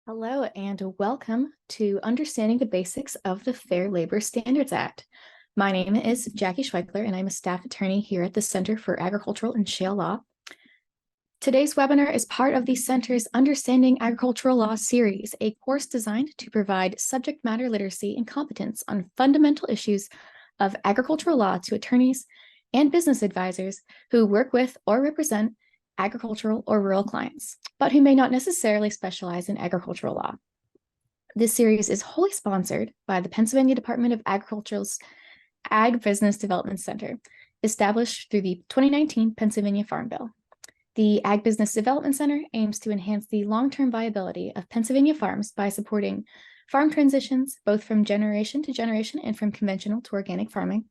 Hello and welcome to Understanding the Basics of the Fair Labor Standards Act. My name is Jackie Schweichler and I'm a staff attorney here at the Center for Agricultural and Shale Law. Today's webinar is part of the Center's Understanding Agricultural Law series, a course designed to provide subject matter literacy and competence on fundamental issues of agricultural law to attorneys and business advisors who work with or represent agricultural or rural clients, but who may not necessarily specialize in agricultural law. This series is wholly sponsored by the Pennsylvania Department of Agriculture's Ag Business Development Center, established through the 2019 Pennsylvania Farm Bill. The Ag Business Development Center aims to enhance the long-term viability of Pennsylvania farms by supporting farm transitions, both from generation to generation and from conventional to organic farming,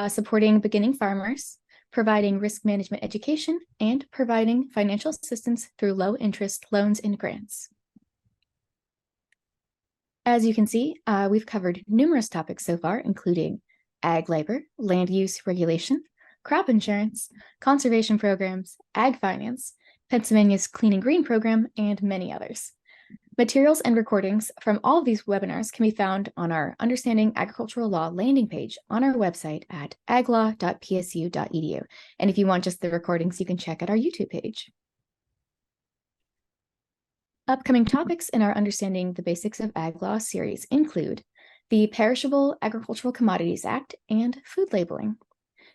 supporting beginning farmers, providing risk management education, and providing financial assistance through low-interest loans and grants. As you can see, we've covered numerous topics so far, including ag labor, land use regulation, crop insurance, conservation programs, ag finance, Pennsylvania's Clean and Green program, and many others. Materials and recordings from all of these webinars can be found on our Understanding Agricultural Law landing page on our website at aglaw.psu.edu. And if you want just the recordings, you can check out our YouTube page. Upcoming topics in our Understanding the Basics of Ag Law series include the Perishable Agricultural Commodities Act and food labeling.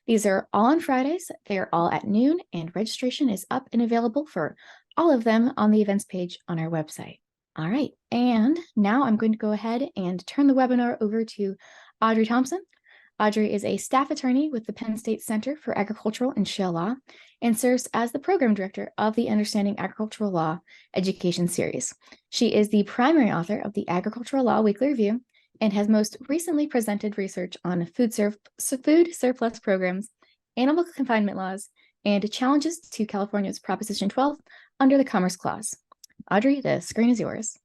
These are all on Fridays. They are all at noon, and registration is up and available for all of them on the events page on our website. All right, and now I'm going to go ahead and turn the webinar over to Audry Thompson. Audry is a staff attorney with the Penn State Center for Agricultural and Shale Law and serves as the program director of the Understanding Agricultural Law education series. She is the primary author of the Agricultural Law Weekly Review and has most recently presented research on food surplus programs, animal confinement laws, and challenges to California's Proposition 12 under the Commerce Clause. Audry, the screen is yours.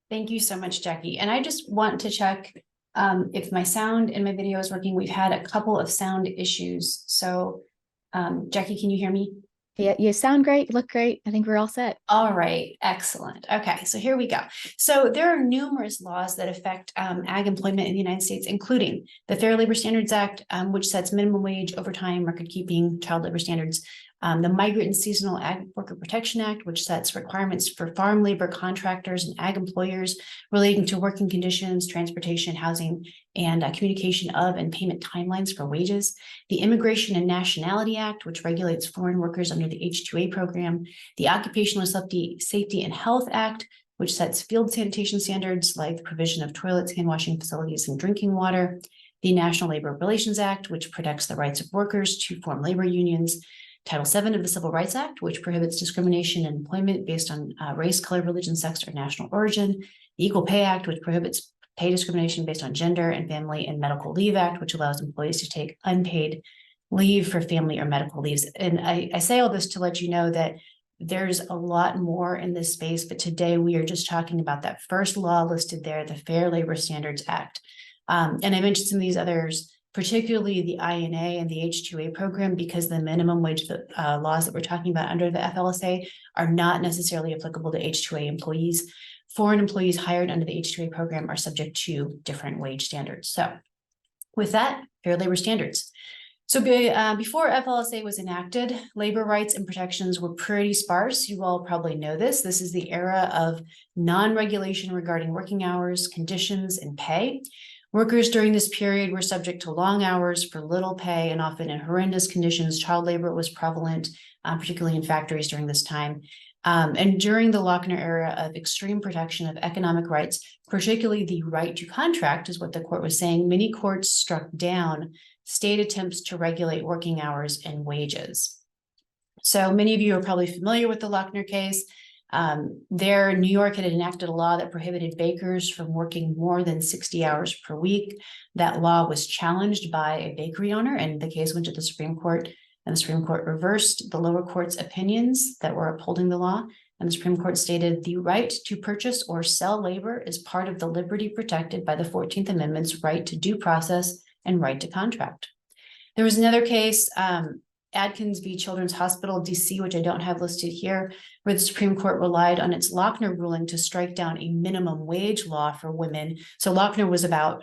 Thank you so much, Jackie. And I just want to check if my sound and my video is working. We've had a couple of sound issues. So, Jackie, can you hear me? Yeah, you sound great. You look great. I think we're all set. All right. Excellent. Okay. So here we go. So there are numerous laws that affect ag employment in the United States, including the Fair Labor Standards Act, which sets minimum wage, overtime, record keeping, child labor standards. The Migrant and Seasonal Ag Worker Protection Act, which sets requirements for farm labor contractors and ag employers relating to working conditions, transportation, housing, and communication of and payment timelines for wages. The Immigration and Nationality Act, which regulates foreign workers under the H-2A program. The Occupational Safety and Health Act, which sets field sanitation standards like the provision of toilets, hand washing facilities, and drinking water. The National Labor Relations Act, which protects the rights of workers to form labor unions. Title VII of the Civil Rights Act, which prohibits discrimination in employment based on race, color, religion, sex, or national origin. The Equal Pay Act, which prohibits pay discrimination based on gender, and Family and Medical Leave Act, which allows employees to take unpaid leave for family or medical leaves. And I say all this to let you know that there's a lot more in this space, but today we are just talking about that first law listed there, the Fair Labor Standards Act. And I mentioned some of these others, particularly the INA and the H-2A program, because the minimum wage laws that we're talking about under the FLSA are not necessarily applicable to H-2A employees. Foreign employees hired under the H-2A program are subject to different wage standards. So with that, Fair Labor Standards. So before FLSA was enacted, labor rights and protections were pretty sparse. You all probably know this. This is the era of non-regulation regarding working hours, conditions, and pay. Workers during this period were subject to long hours for little pay and often in horrendous conditions. Child labor was prevalent, particularly in factories during this time. And during the Lochner era of extreme protection of economic rights, particularly the right to contract, is what the court was saying, many courts struck down state attempts to regulate working hours and wages. So many of you are probably familiar with the Lochner case. There, New York had enacted a law that prohibited bakers from working more than 60 hours per week. That law was challenged by a bakery owner, and the case went to the Supreme Court, and the Supreme Court reversed the lower court's opinions that were upholding the law. And the Supreme Court stated the right to purchase or sell labor is part of the liberty protected by the 14th Amendment's right to due process and right to contract. There was another case Adkins v. Children's Hospital, DC, which I don't have listed here, where the Supreme Court relied on its Lochner ruling to strike down a minimum wage law for women. So Lochner was about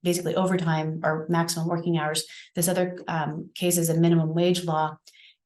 basically overtime or maximum working hours. This other case is a minimum wage law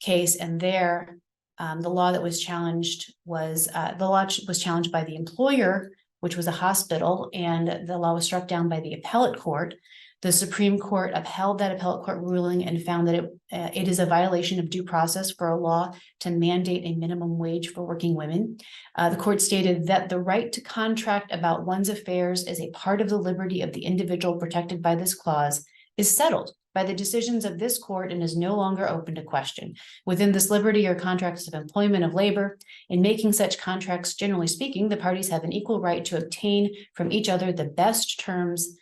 case, and there the law that was challenged was challenged by the employer, which was a hospital, and the law was struck down by the appellate court. The Supreme Court upheld that appellate court ruling and found that it is a violation of due process for a law to mandate a minimum wage for working women. The court stated that the right to contract about one's affairs as a part of the liberty of the individual protected by this clause is settled by the decisions of this court and is no longer open to question. Within this liberty are contracts of employment of labor. In making such contracts, generally speaking, the parties have an equal right to obtain from each other the best terms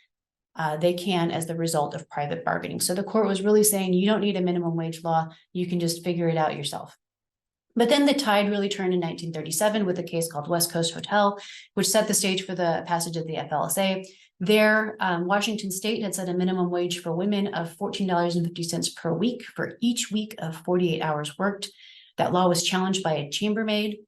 they can as the result of private bargaining. So the court was really saying you don't need a minimum wage law, you can just figure it out yourself. But then the tide really turned in 1937 with a case called West Coast Hotel, which set the stage for the passage of the FLSA. There, Washington State had set a minimum wage for women of $14.50 per week for each week of 48 hours worked. That law was challenged by a chambermaid,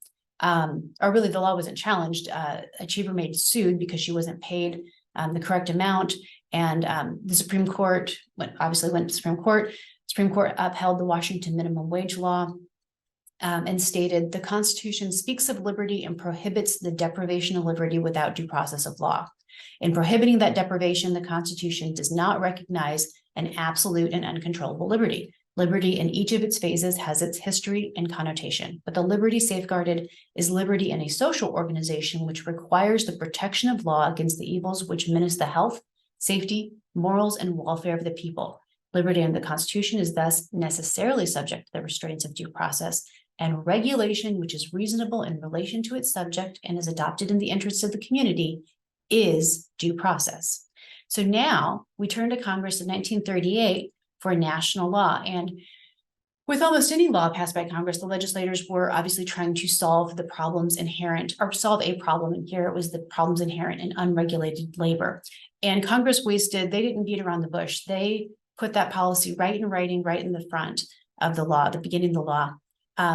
or really the law wasn't challenged. A chambermaid sued because she wasn't paid the correct amount. And the Supreme Court went to the Supreme Court. Supreme Court upheld the Washington minimum wage law and stated the Constitution speaks of liberty and prohibits the deprivation of liberty without due process of law. In prohibiting that deprivation, the Constitution does not recognize an absolute and uncontrollable liberty. Liberty in each of its phases has its history and connotation, but the liberty safeguarded is liberty in a social organization which requires the protection of law against the evils which menace the health, safety, morals, and welfare of the people. Liberty under the Constitution is thus necessarily subject to the restraints of due process, and regulation which is reasonable in relation to its subject and is adopted in the interests of the community is due process. So now we turn to Congress in 1938 for a national law. And with almost any law passed by Congress, the legislators were obviously trying to solve the problems inherent, or solve a problem. And here it was the problems inherent in unregulated labor. And Congress they didn't beat around the bush. They put that policy right in writing, right in the front of the law, the beginning of the law,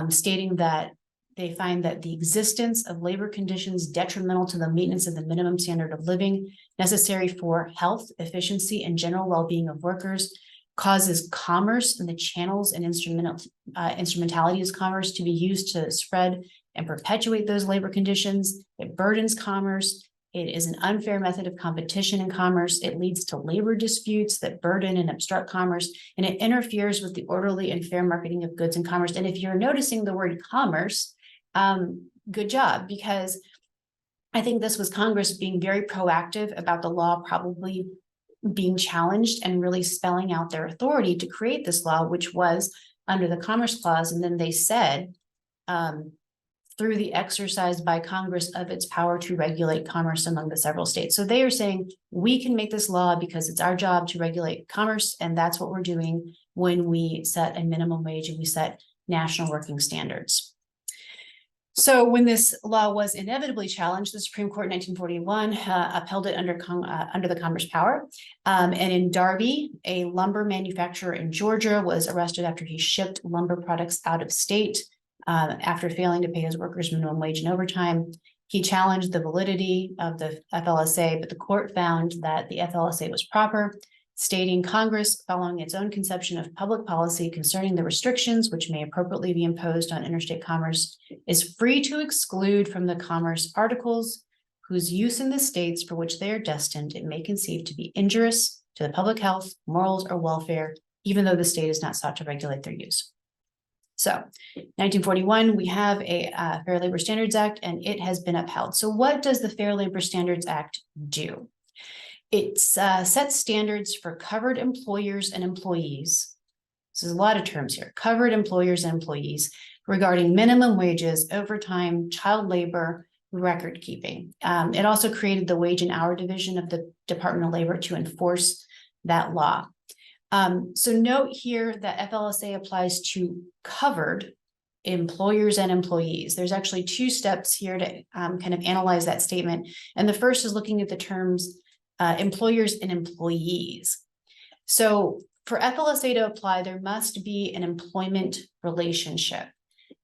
stating that they find that the existence of labor conditions detrimental to the maintenance of the minimum standard of living necessary for health, efficiency, and general well-being of workers causes commerce and the channels and instrumentalities of commerce to be used to spread and perpetuate those labor conditions. It burdens commerce. It is an unfair method of competition in commerce. It leads to labor disputes that burden and obstruct commerce, and it interferes with the orderly and fair marketing of goods and commerce. And if you're noticing the word commerce, good job, because I think this was Congress being very proactive about the law probably being challenged and really spelling out their authority to create this law, which was under the Commerce Clause. And then they said, through the exercise by Congress of its power to regulate commerce among the several states. So they are saying, we can make this law because it's our job to regulate commerce. And that's what we're doing when we set a minimum wage and we set national working standards. So when this law was inevitably challenged, the Supreme Court in 1941 upheld it under the Commerce power. And in Darby, a lumber manufacturer in Georgia was arrested after he shipped lumber products out of state after failing to pay his workers minimum wage and overtime. He challenged the validity of the FLSA, but the court found that the FLSA was proper, stating Congress, following its own conception of public policy concerning the restrictions which may appropriately be imposed on interstate commerce, is free to exclude from the commerce articles whose use in the states for which they are destined it may conceive to be injurious to the public health, morals, or welfare, even though the state is not sought to regulate their use. So 1941, we have a Fair Labor Standards Act, and it has been upheld. So what does the Fair Labor Standards Act do? It sets standards for covered employers and employees. So there's a lot of terms here, covered employers and employees, regarding minimum wages, overtime, child labor, record keeping. It also created the wage and hour division of the Department of Labor to enforce that law. So note here that FLSA applies to covered employers and employees. There's actually two steps here to kind of analyze that statement. And the first is looking at the terms employers and employees. So for FLSA to apply, there must be an employment relationship.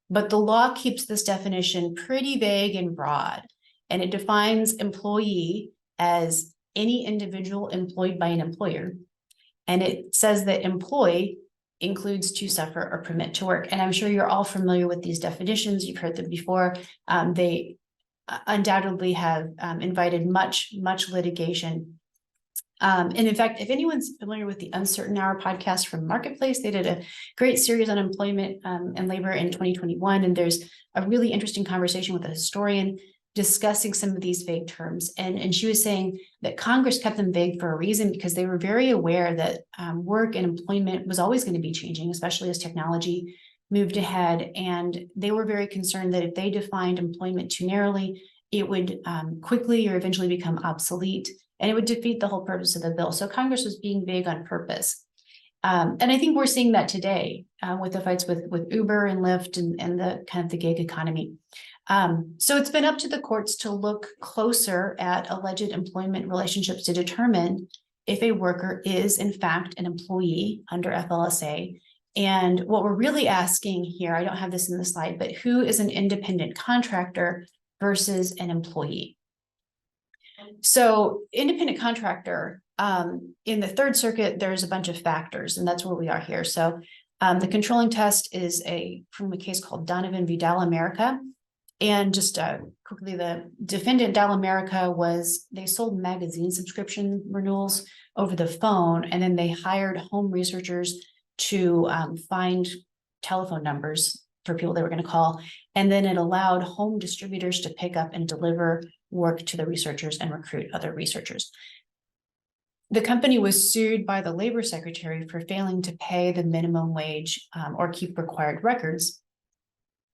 But the law keeps this definition pretty vague and broad, and it defines employee as any individual employed by an employer. And it says that employ includes to suffer or permit to work. And I'm sure you're all familiar with these definitions. You've heard them before. They undoubtedly have invited much litigation. And in fact, if anyone's familiar with the Uncertain Hour podcast from Marketplace, they did a great series on employment and labor in 2021. And there's a really interesting conversation with a historian discussing some of these vague terms. And she was saying that Congress kept them vague for a reason, because they were very aware that work and employment was always going to be changing, especially as technology moved ahead. And they were very concerned that if they defined employment too narrowly, it would quickly or eventually become obsolete, and it would defeat the whole purpose of the bill. So Congress was being vague on purpose. And I think we're seeing that today with the fights with Uber and Lyft and the kind of the gig economy. So it's been up to the courts to look closer at alleged employment relationships to determine if a worker is in fact an employee under FLSA. And what we're really asking here, I don't have this in the slide, but who is an independent contractor versus an employee? So independent contractor, in the Third Circuit, there's a bunch of factors, and that's where we are here. So the controlling test is from a case called Donovan v. Dal America. And just quickly, the defendant, Dal America, they sold magazine subscription renewals over the phone, and then they hired home researchers to find telephone numbers for people they were going to call. And then it allowed home distributors to pick up and deliver work to the researchers and recruit other researchers. The company was sued by the labor secretary for failing to pay the minimum wage or keep required records.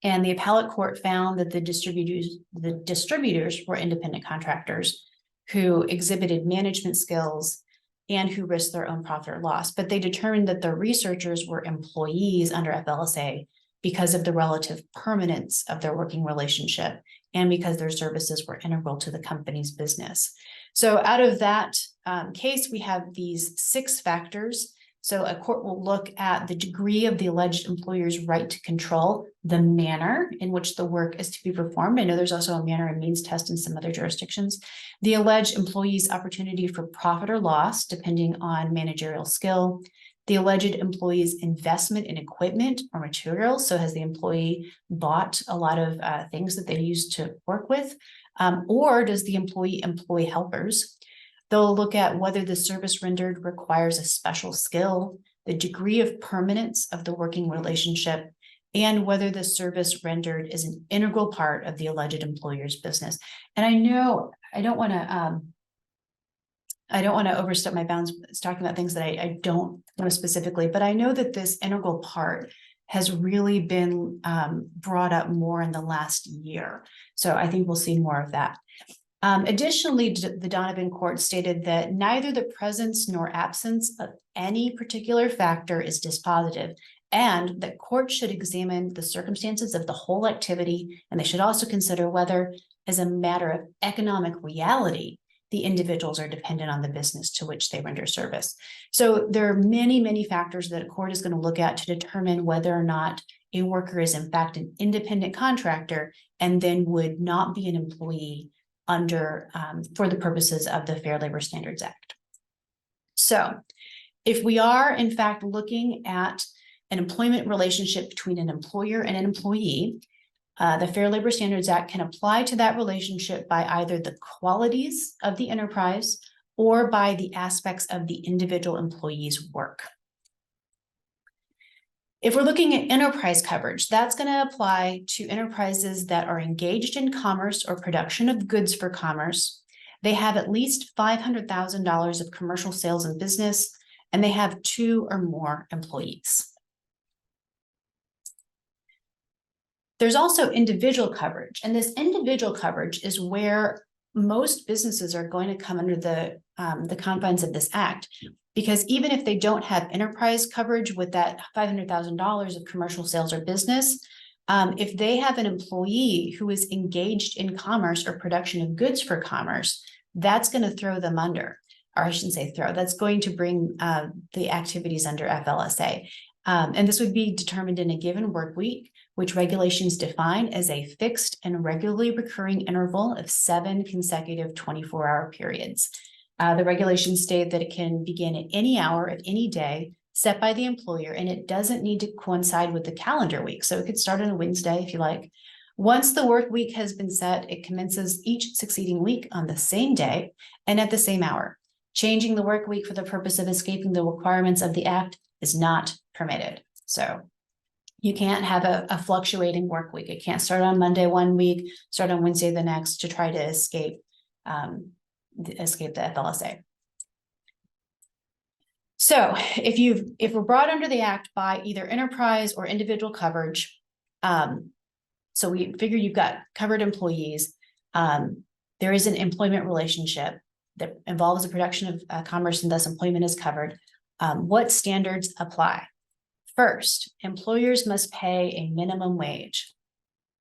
And the appellate court found that the distributors were independent contractors who exhibited management skills and who risked their own profit or loss. But they determined that the researchers were employees under FLSA because of the relative permanence of their working relationship and because their services were integral to the company's business. So out of that case, we have these 6 factors. So a court will look at the degree of the alleged employer's right to control the manner in which the work is to be performed. I know there's also a manner and means test in some other jurisdictions. The alleged employee's opportunity for profit or loss, depending on managerial skill. The alleged employee's investment in equipment or materials. So has the employee bought a lot of things that they use to work with? Or does the employee employ helpers? They'll look at whether the service rendered requires a special skill, the degree of permanence of the working relationship, and whether the service rendered is an integral part of the alleged employer's business. And I know I don't want to overstep my bounds talking about things that I don't know specifically, but I know that this integral part has really been brought up more in the last year. So I think we'll see more of that. Additionally, the Donovan court stated that neither the presence nor absence of any particular factor is dispositive, and that courts should examine the circumstances of the whole activity, and they should also consider whether, as a matter of economic reality, the individuals are dependent on the business to which they render service. So there are many factors that a court is going to look at to determine whether or not a worker is in fact an independent contractor and then would not be an employee under for the purposes of the Fair Labor Standards Act. So if we are in fact looking at an employment relationship between an employer and an employee, the Fair Labor Standards Act can apply to that relationship by either the qualities of the enterprise or by the aspects of the individual employee's work. If we're looking at enterprise coverage, that's going to apply to enterprises that are engaged in commerce or production of goods for commerce. They have at least $500,000 of commercial sales and business, and they have 2 or more employees. There's also individual coverage, and this individual coverage is where most businesses are going to come under the confines of this act, because even if they don't have enterprise coverage with that $500,000 of commercial sales or business, if they have an employee who is engaged in commerce or production of goods for commerce, that's going to throw them under. or I shouldn't say throw, that's going to bring the activities under FLSA. And this would be determined in a given work week, which regulations define as a fixed and regularly recurring interval of 7 consecutive 24-hour periods. The regulations state that it can begin at any hour of any day set by the employer, and it doesn't need to coincide with the calendar week. So it could start on a Wednesday if you like. Once the work week has been set, it commences each succeeding week on the same day and at the same hour. Changing the work week for the purpose of escaping the requirements of the Act is not permitted. So you can't have a fluctuating work week. It can't start on Monday one week, start on Wednesday the next to try to escape the FLSA. So if we're brought under the Act by either enterprise or individual coverage, so we figure you've got covered employees, there is an employment relationship that involves the production of commerce, and thus employment is covered. What standards apply? First, employers must pay a minimum wage.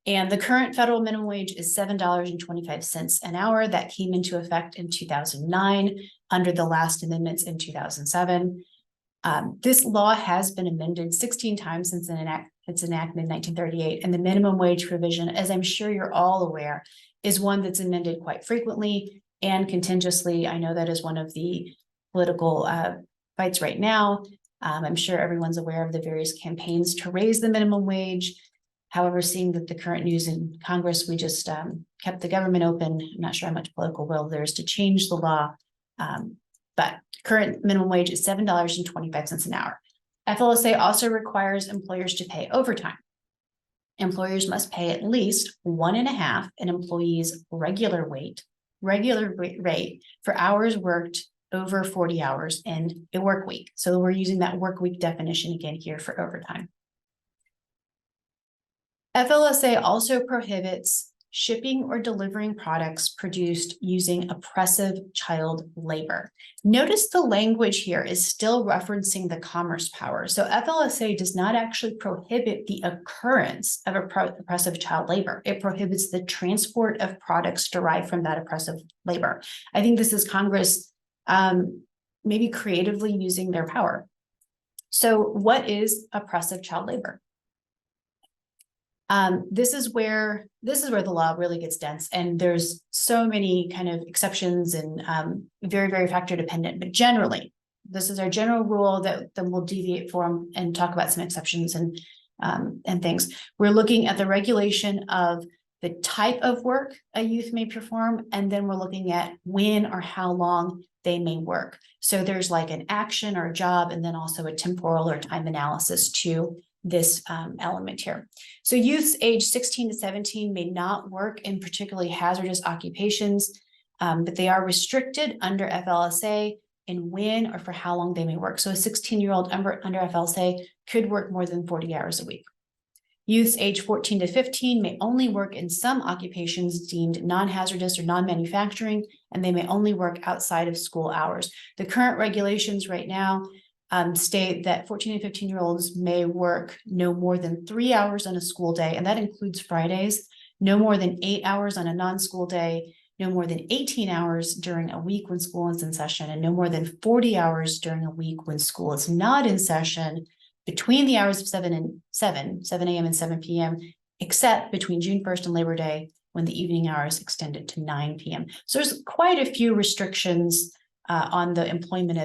And the current federal minimum wage is $7.25 an hour. That came into effect in 2009 under the last amendments in 2007. This law has been amended 16 times since its enactment in 1938. And the minimum wage provision, as I'm sure you're all aware, is one that's amended quite frequently and contentiously. I know that is one of the political fights right now. I'm sure everyone's aware of the various campaigns to raise the minimum wage. However, seeing that the current news in Congress, we just kept the government open. I'm not sure how much political will there is to change the law. But current minimum wage is $7.25 an hour. FLSA also requires employers to pay overtime. Employers must pay at least 1.5 an employee's regular rate for hours worked over 40 hours in a work week. So we're using that work week definition again here for overtime. FLSA also prohibits shipping or delivering products produced using oppressive child labor. Notice the language here is still referencing the commerce power. So FLSA does not actually prohibit the occurrence of oppressive child labor. It prohibits the transport of products derived from that oppressive labor. I think this is Congress maybe creatively using their power. So what is oppressive child labor? This is where the law really gets dense, and there's so many kind of exceptions and very, very factor dependent. But generally, this is our general rule that then we'll deviate from and talk about some exceptions and things. We're looking at the regulation of the type of work a youth may perform, and then we're looking at when or how long they may work. So there's like an action or a job, and then also a temporal or time analysis to this element here. So youths age 16 to 17 may not work in particularly hazardous occupations, but they are restricted under FLSA in when or for how long they may work. So a 16-year-old under FLSA could work more than 40 hours a week. Youths age 14 to 15 may only work in some occupations deemed non-hazardous or non-manufacturing, and they may only work outside of school hours. The current regulations right now state that 14 and 15-year-olds may work no more than 3 hours on a school day, and that includes Fridays, no more than 8 hours on a non-school day, no more than 18 hours during a week when school is in session, and no more than 40 hours during a week when school is not in session between the hours of 7 a.m. and 7 p.m., except between June 1st and Labor Day, when the evening hours extended to 9 p.m. So there's quite a few restrictions on the employment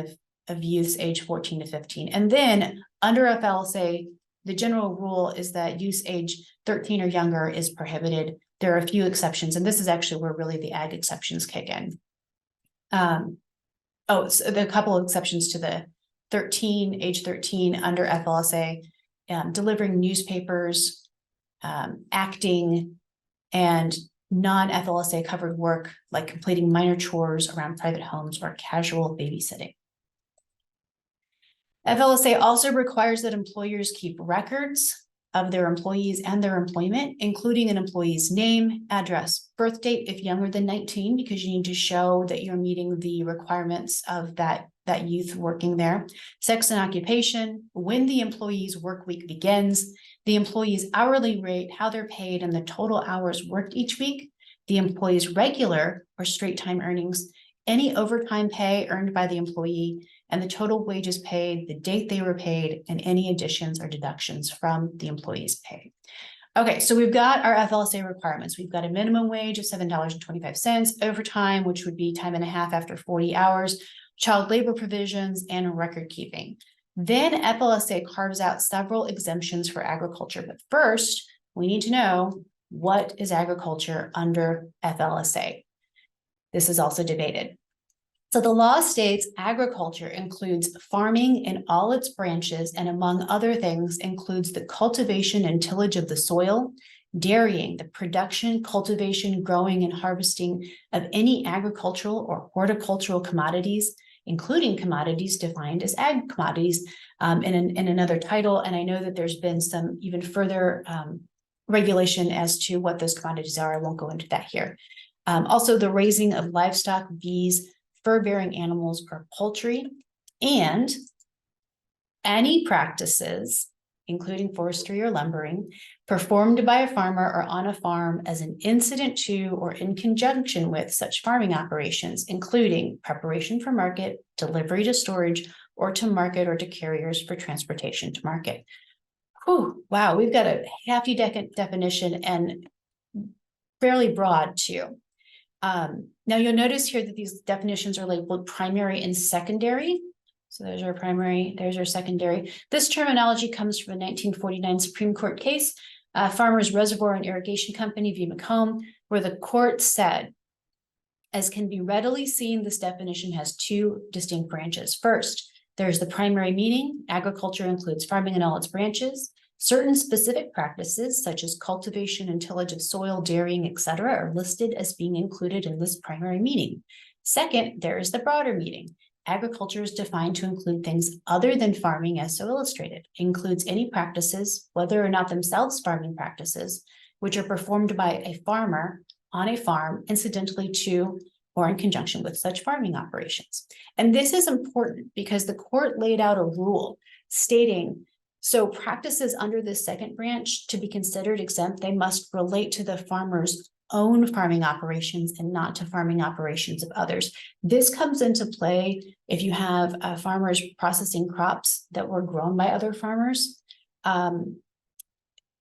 of youths age 14 to 15. And then under FLSA, the general rule is that youths age 13 or younger is prohibited. There are a few exceptions, and this is actually where really the ag exceptions kick in. So there are a couple of exceptions to the age 13 under FLSA, delivering newspapers, acting, and non-FLSA covered work like completing minor chores around private homes or casual babysitting. FLSA also requires that employers keep records of their employees and their employment, including an employee's name, address, birth date if younger than 19, because you need to show that you're meeting the requirements of that youth working there, sex and occupation, when the employee's work week begins, the employee's hourly rate, how they're paid, and the total hours worked each week, the employee's regular or straight time earnings, any overtime pay earned by the employee, and the total wages paid, the date they were paid, and any additions or deductions from the employee's pay. Okay, so we've got our FLSA requirements. We've got a minimum wage of $7.25, overtime, which would be time and a half after 40 hours, child labor provisions, and record keeping. Then FLSA carves out several exemptions for agriculture. But first, we need to know, what is agriculture under FLSA? This is also debated. So the law states agriculture includes farming in all its branches, and among other things includes the cultivation and tillage of the soil, dairying, the production, cultivation, growing, and harvesting of any agricultural or horticultural commodities, including commodities defined as ag commodities in another title. And I know that there's been some even further regulation as to what those commodities are. I won't go into that here. Also, the raising of livestock, bees, fur-bearing animals, or poultry, and any practices, including forestry or lumbering, performed by a farmer or on a farm as an incident to or in conjunction with such farming operations, including preparation for market, delivery to storage, or to market, or to carriers for transportation to market. Whew, wow, we've got a hefty definition and fairly broad too. Now you'll notice here that these definitions are labeled primary and secondary. So there's our primary, there's our secondary. This terminology comes from a 1949 Supreme Court case, Farmers Reservoir and Irrigation Company v. Macomb, where the court said, as can be readily seen, this definition has two distinct branches. First, there's the primary meaning. Agriculture includes farming in all its branches. Certain specific practices, such as cultivation and tillage of soil, dairying, etc., are listed as being included in this primary meaning. Second, there is the broader meaning. Agriculture is defined to include things other than farming, as so illustrated. It includes any practices, whether or not themselves farming practices, which are performed by a farmer on a farm, incidentally to or in conjunction with such farming operations. And this is important because the court laid out a rule stating, so practices under this second branch to be considered exempt, they must relate to the farmer's own farming operations and not to farming operations of others. This comes into play if you have farmers processing crops that were grown by other farmers. And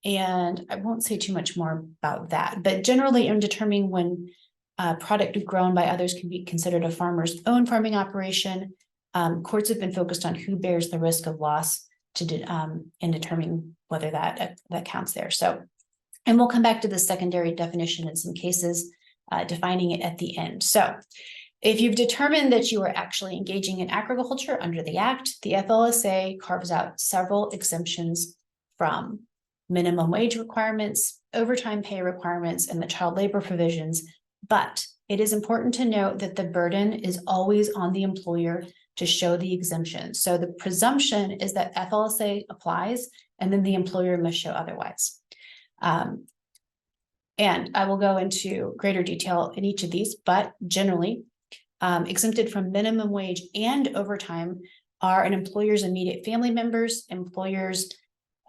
I won't say too much more about that, but generally in determining when a product grown by others can be considered a farmer's own farming operation, courts have been focused on who bears the risk of loss in determining whether that counts there. So, and we'll come back to the secondary definition in some cases, defining it at the end. So if you've determined that you are actually engaging in agriculture under the Act, the FLSA carves out several exemptions from minimum wage requirements, overtime pay requirements, and the child labor provisions. But it is important to note that the burden is always on the employer to show the exemption. So the presumption is that FLSA applies, and then the employer must show otherwise. And I will go into greater detail in each of these, but generally, exempted from minimum wage and overtime are an employer's immediate family members, employers,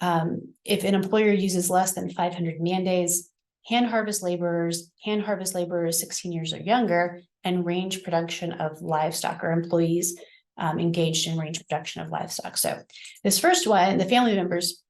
if an employer uses less than 500 man days, hand harvest laborers 16 years or younger, and range production of livestock, or employees engaged in range production of livestock. So this first one, the family members,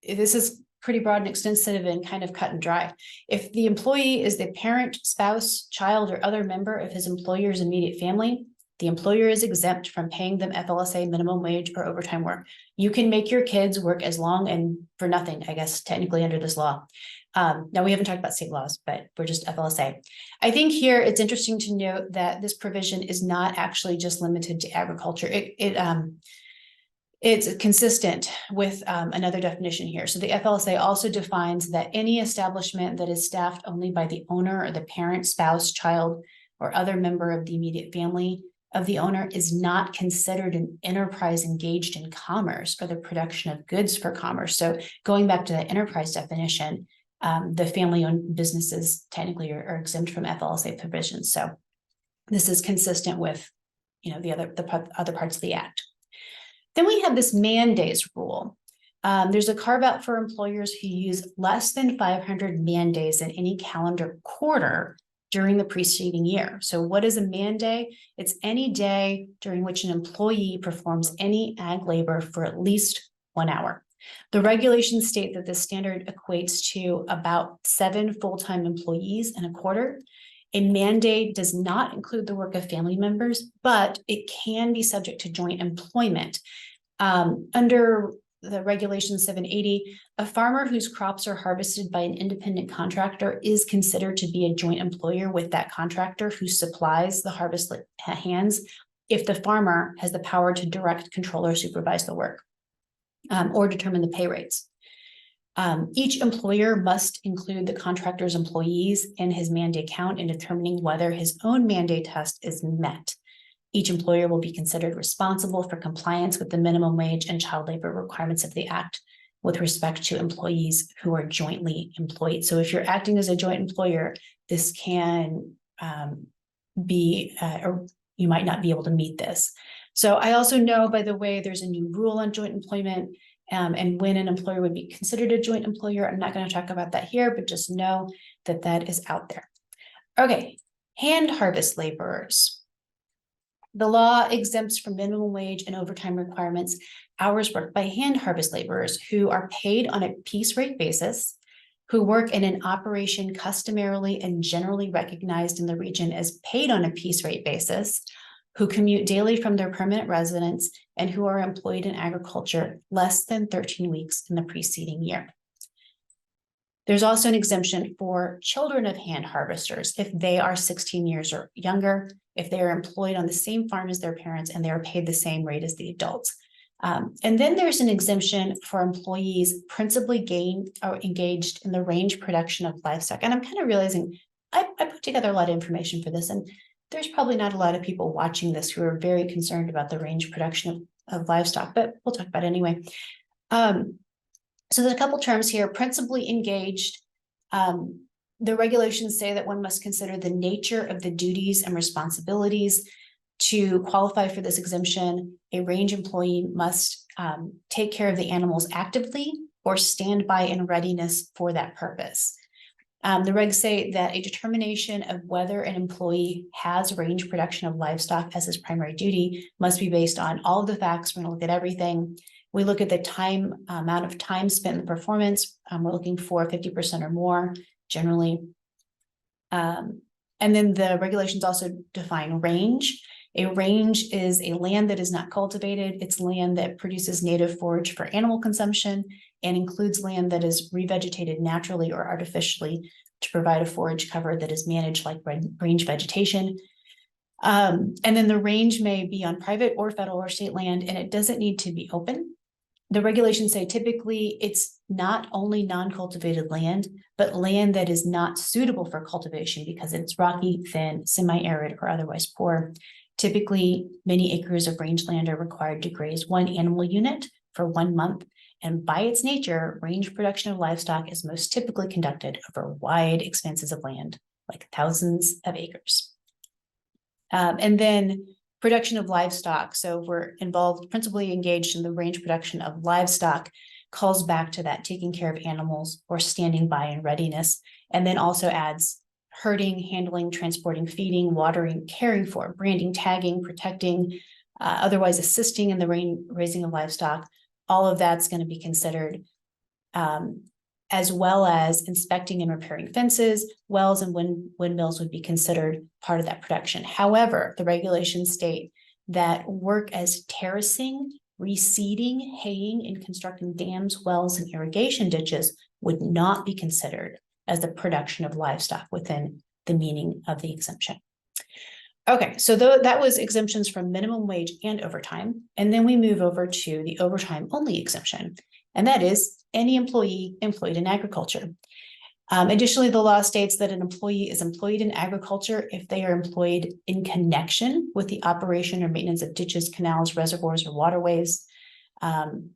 this is pretty broad and extensive and kind of cut and dry. If the employee is the parent, spouse, child, or other member of his employer's immediate family, the employer is exempt from paying them FLSA minimum wage or overtime work. You can make your kids work as long and for nothing, I guess, technically under this law. Now, we haven't talked about state laws, but we're just FLSA. I think here it's interesting to note that this provision is not actually just limited to agriculture. It's consistent with another definition here. So the FLSA also defines that any establishment that is staffed only by the owner or the parent, spouse, child, or other member of the immediate family of the owner is not considered an enterprise engaged in commerce for the production of goods for commerce. So going back to the enterprise definition, the family-owned businesses technically are exempt from FLSA provisions. So this is consistent with, the other parts of the Act. Then we have this man days rule. There's a carve out for employers who use less than 500 man days in any calendar quarter during the preceding year. So what is a man day? It's any day during which an employee performs any ag labor for at least 1 hour. The regulations state that this standard equates to about 7 full-time employees in a quarter. A man day does not include the work of family members, but it can be subject to joint employment. Under the regulation 780, a farmer whose crops are harvested by an independent contractor is considered to be a joint employer with that contractor who supplies the harvest hands if the farmer has the power to direct, control, or supervise the work, or determine the pay rates. Each employer must include the contractor's employees in his man day count in determining whether his own man day test is met. Each employer will be considered responsible for compliance with the minimum wage and child labor requirements of the Act with respect to employees who are jointly employed. So if you're acting as a joint employer, this can be, or you might not be able to meet this. So I also know, by the way, there's a new rule on joint employment and when an employer would be considered a joint employer. I'm not going to talk about that here, but just know that that is out there. Okay, hand harvest laborers. The law exempts from minimum wage and overtime requirements hours worked by hand harvest laborers who are paid on a piece rate basis, who work in an operation customarily and generally recognized in the region as paid on a piece rate basis, who commute daily from their permanent residence, and who are employed in agriculture less than 13 weeks in the preceding year. There's also an exemption for children of hand harvesters if they are 16 years or younger, if they are employed on the same farm as their parents and they are paid the same rate as the adults. And then there's an exemption for employees principally engaged in the range production of livestock. And I'm kind of realizing I put together a lot of information for this, and there's probably not a lot of people watching this who are very concerned about the range production of livestock, but we'll talk about it anyway. So there's a couple terms here: principally engaged. The regulations say that one must consider the nature of the duties and responsibilities. To qualify for this exemption, a range employee must take care of the animals actively or stand by in readiness for that purpose. The regs say that a determination of whether an employee has range production of livestock as his primary duty must be based on all of the facts. We're going to look at everything. We look at the amount of time spent in the performance. We're looking for 50% or more generally. And then the regulations also define range. A range is a land that is not cultivated. It's land that produces native forage for animal consumption and includes land that is revegetated naturally or artificially to provide a forage cover that is managed like range vegetation. And then the range may be on private or federal or state land, and it doesn't need to be open. The regulations say typically it's not only non-cultivated land, but land that is not suitable for cultivation because it's rocky, thin, semi-arid, or otherwise poor. Typically, many acres of rangeland are required to graze one animal unit for 1 month. And by its nature, range production of livestock is most typically conducted over wide expanses of land, like thousands of acres. And then production of livestock. So we're principally engaged in the range production of livestock, calls back to that taking care of animals or standing by in readiness, and then also adds herding, handling, transporting, feeding, watering, caring for, branding, tagging, protecting, otherwise assisting in the raising of livestock. All of that's going to be considered, as well as inspecting and repairing fences, wells, and windmills would be considered part of that production. However, the regulations state that work as terracing, reseeding, haying, and constructing dams, wells, and irrigation ditches would not be considered as the production of livestock within the meaning of the exemption. Okay, so that was exemptions from minimum wage and overtime. And then we move over to the overtime only exemption, and that is any employee employed in agriculture. Additionally, the law states that an employee is employed in agriculture if they are employed in connection with the operation or maintenance of ditches, canals, reservoirs, or waterways. And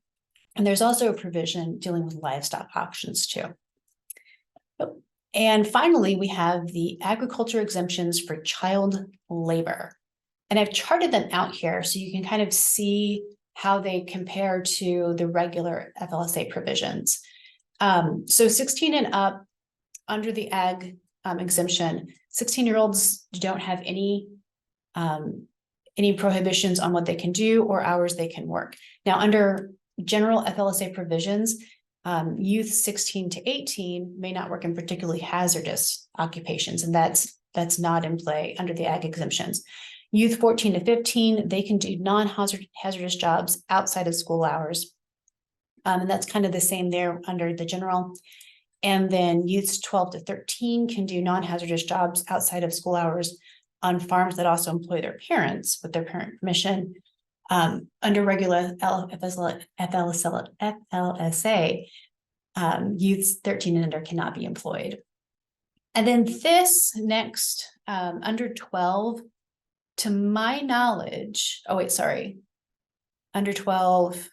there's also a provision dealing with livestock auctions too. And finally, we have the agriculture exemptions for child labor. And I've charted them out here so you can kind of see how they compare to the regular FLSA provisions. So 16 and up under the ag exemption, 16-year-olds don't have any prohibitions on what they can do or hours they can work. Now, under general FLSA provisions, youth 16 to 18 may not work in particularly hazardous occupations, and that's not in play under the ag exemptions. Youth 14 to 15, they can do non-hazardous jobs outside of school hours. And that's kind of the same there under the general. And then youths 12 to 13 can do non-hazardous jobs outside of school hours on farms that also employ their parents with their parent permission. Under regular FLSA, youths 13 and under cannot be employed. And then this next, under 12, to my knowledge, under 12,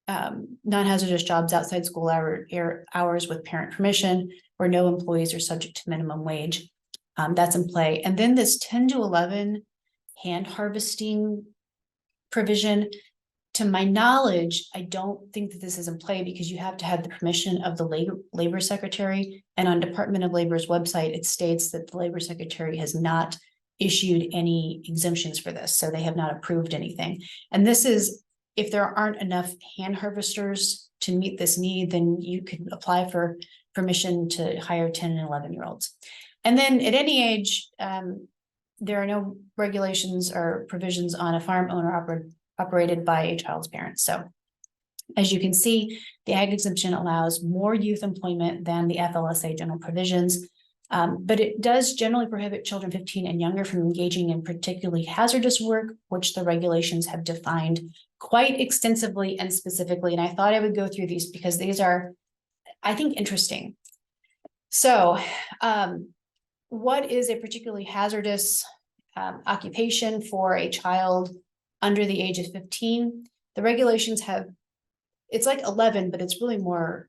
non-hazardous jobs outside school hours with parent permission, where no employees are subject to minimum wage. That's in play. And then this 10 to 11 hand harvesting provision, to my knowledge, I don't think that this is in play because you have to have the permission of the labor secretary. And on Department of Labor's website, it states that the labor secretary has not issued any exemptions for this. So they have not approved anything. And this is, if there aren't enough hand harvesters to meet this need, then you could apply for permission to hire 10 and 11-year-olds. And then at any age, there are no regulations or provisions on a farm owner operated by a child's parents. So as you can see, the ag exemption allows more youth employment than the FLSA general provisions, but it does generally prohibit children 15 and younger from engaging in particularly hazardous work, which the regulations have defined quite extensively and specifically. And I thought I would go through these because these are, I think, interesting. So, what is a particularly hazardous occupation for a child under the age of 15? The regulations have, it's like 11, but it's really more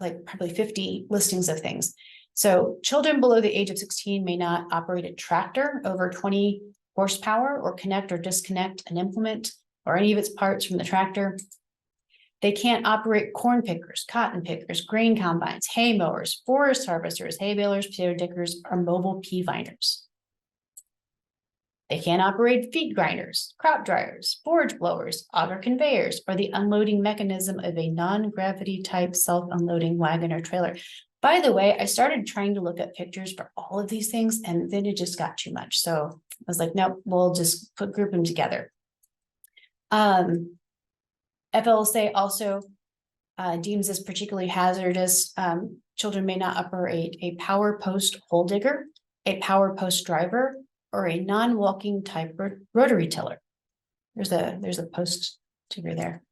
like probably 50 listings of things. So children below the age of 16 may not operate a tractor over 20 horsepower or connect or disconnect an implement or any of its parts from the tractor. They can't operate corn pickers, cotton pickers, grain combines, hay mowers, forest harvesters, hay balers, potato diggers, or mobile pea vinders. They can't operate feed grinders, crop dryers, forage blowers, auger conveyors, or the unloading mechanism of a non-gravity type self-unloading wagon or trailer. By the way, I started trying to look up pictures for all of these things, and then it just got too much. So I was like, nope, we'll just group them together. FLSA also deems this particularly hazardous. Children may not operate a power post hole digger, a power post driver, or a non-walking type rotary tiller. There's a post digger there.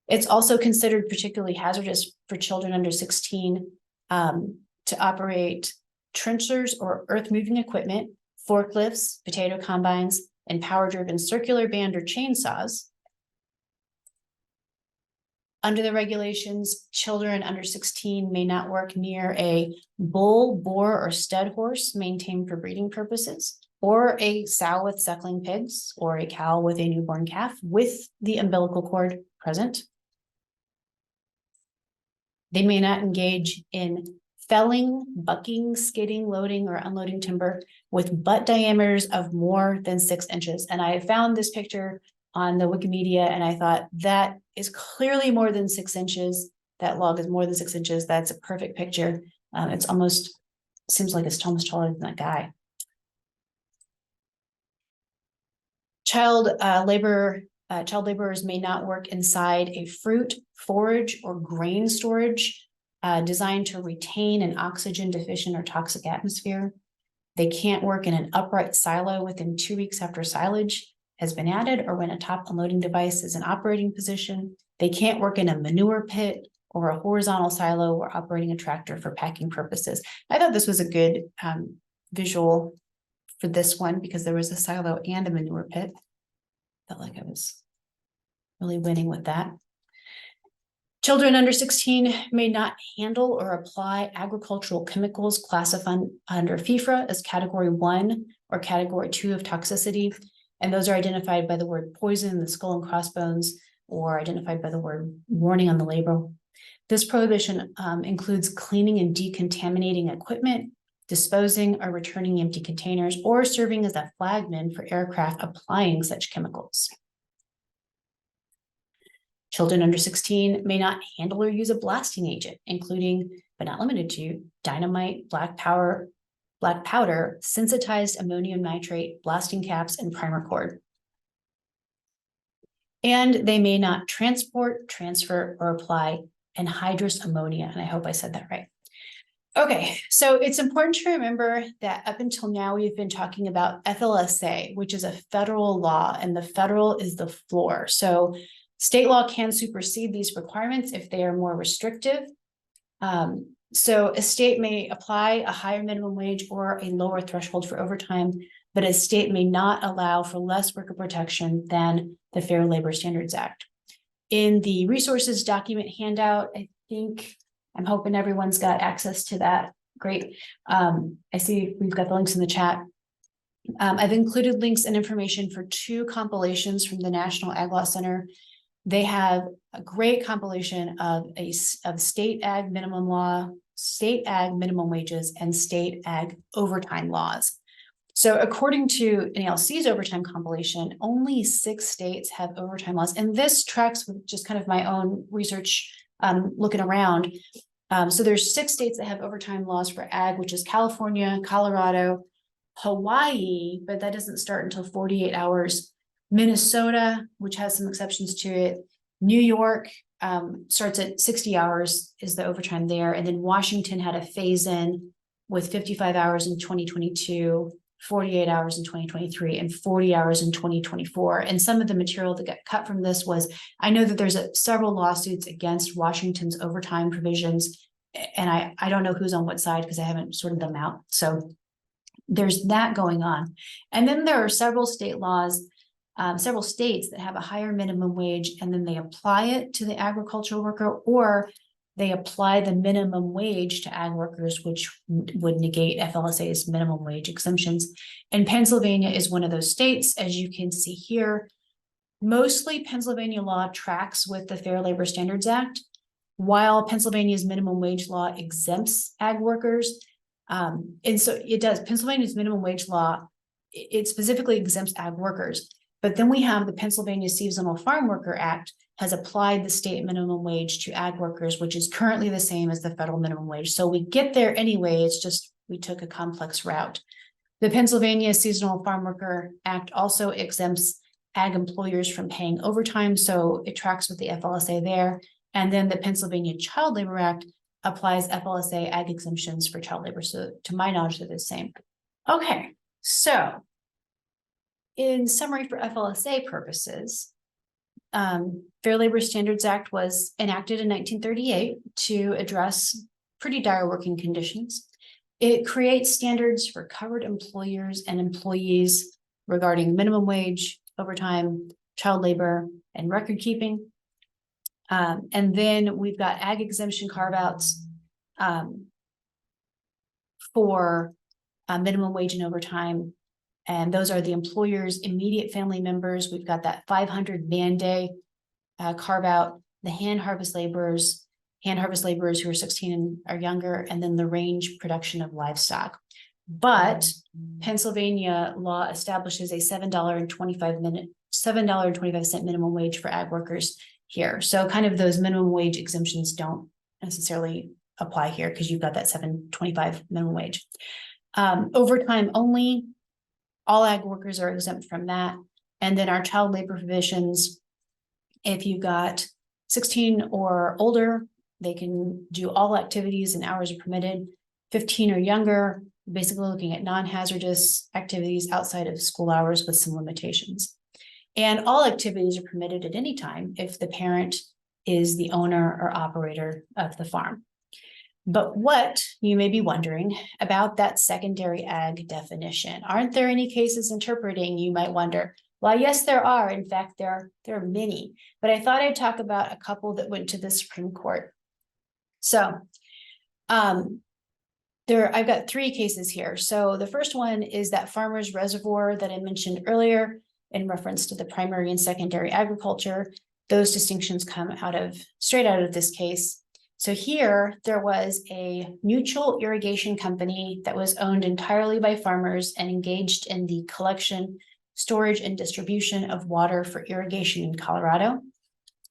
It's also considered particularly hazardous for children under 16 to operate trenchers or earth moving equipment, forklifts, potato combines, and power driven circular band or chainsaws. Under the regulations, children under 16 may not work near a bull, boar, or stud horse maintained for breeding purposes, or a sow with suckling pigs, or a cow with a newborn calf with the umbilical cord present. They may not engage in felling, bucking, skidding, loading, or unloading timber with butt diameters of more than 6 inches. And I found this picture on the Wikimedia, and I thought that is clearly more than 6 inches. That log is more than 6 inches. That's a perfect picture. It's almost, seems like it's almost taller than that guy. Child laborers may not work inside a fruit, forage, or grain storage designed to retain an oxygen deficient or toxic atmosphere. They can't work in an upright silo within 2 weeks after silage has been added or when a top unloading device is in operating position. They can't work in a manure pit or a horizontal silo or operating a tractor for packing purposes. I thought this was a good visual for this one because there was a silo and a manure pit. Felt like I was really winning with that. Children under 16 may not handle or apply agricultural chemicals classified under FIFRA as Category 1 or Category 2 of toxicity. And those are identified by the word poison, the skull and crossbones, or identified by the word warning on the label. This prohibition includes cleaning and decontaminating equipment, disposing or returning empty containers, or serving as a flagman for aircraft applying such chemicals. Children under 16 may not handle or use a blasting agent, including, but not limited to, dynamite, black powder, sensitized ammonium nitrate, blasting caps, and primer cord. And they may not transport, transfer, or apply anhydrous ammonia. And I hope I said that right. Okay, so it's important to remember that up until now, we've been talking about FLSA, which is a federal law, and the federal is the floor. So state law can supersede these requirements if they are more restrictive. So a state may apply a higher minimum wage or a lower threshold for overtime, but a state may not allow for less worker protection than the Fair Labor Standards Act. In the resources document handout, I'm hoping everyone's got access to that. Great. I see we've got the links in the chat. I've included links and information for 2 compilations from the National Ag Law Center. They have a great compilation of state ag minimum law, state ag minimum wages, and state ag overtime laws. So according to NALC's overtime compilation, only 6 states have overtime laws. And this tracks with just kind of my own research looking around. So there's 6 states that have overtime laws for ag, which is California, Colorado, Hawaii, but that doesn't start until 48 hours. Minnesota, which has some exceptions to it. New York starts at 60 hours is the overtime there. And then Washington had a phase in with 55 hours in 2022, 48 hours in 2023, and 40 hours in 2024. And some of the material that got cut from this was, I know that there's several lawsuits against Washington's overtime provisions, and I don't know who's on what side because I haven't sorted them out. So there's that going on. And then there are several state laws, several states that have a higher minimum wage, and then they apply it to the agricultural worker, or they apply the minimum wage to ag workers, which would negate FLSA's minimum wage exemptions. And Pennsylvania is one of those states, as you can see here. Mostly Pennsylvania law tracks with the Fair Labor Standards Act, while Pennsylvania's minimum wage law exempts ag workers. And so it does. Pennsylvania's minimum wage law, it specifically exempts ag workers. But then we have the Pennsylvania Seasonal Farm Worker Act has applied the state minimum wage to ag workers, which is currently the same as the federal minimum wage. So we get there anyway, it's just we took a complex route. The Pennsylvania Seasonal Farm Worker Act also exempts ag employers from paying overtime, so it tracks with the FLSA there. And then the Pennsylvania Child Labor Act applies FLSA ag exemptions for child labor. So to my knowledge, they're the same. Okay, so in summary for FLSA purposes, Fair Labor Standards Act was enacted in 1938 to address pretty dire working conditions. It creates standards for covered employers and employees regarding minimum wage, overtime, child labor, and record keeping. And then we've got ag exemption carve-outs for minimum wage and overtime. And those are the employer's immediate family members. We've got that 500 man day carve out, the hand harvest laborers who are 16 and are younger, and then the range production of livestock. But Pennsylvania law establishes a $7.25 minimum wage for ag workers here. So kind of those minimum wage exemptions don't necessarily apply here because you've got that $7.25 minimum wage. Overtime only, all ag workers are exempt from that. And then our child labor provisions, if you got 16 or older, they can do all activities and hours are permitted. 15 or younger, basically looking at non-hazardous activities outside of school hours with some limitations. And all activities are permitted at any time if the parent is the owner or operator of the farm. But what you may be wondering about that secondary ag definition, aren't there any cases interpreting, you might wonder? Well, yes, there are. In fact, there are many, but I thought I'd talk about a couple that went to the Supreme Court. So I've got 3 cases here. So the first one is that farmer's reservoir that I mentioned earlier in reference to the primary and secondary agriculture. Those distinctions come straight out of this case. So here there was a mutual irrigation company that was owned entirely by farmers and engaged in the collection, storage, and distribution of water for irrigation in Colorado.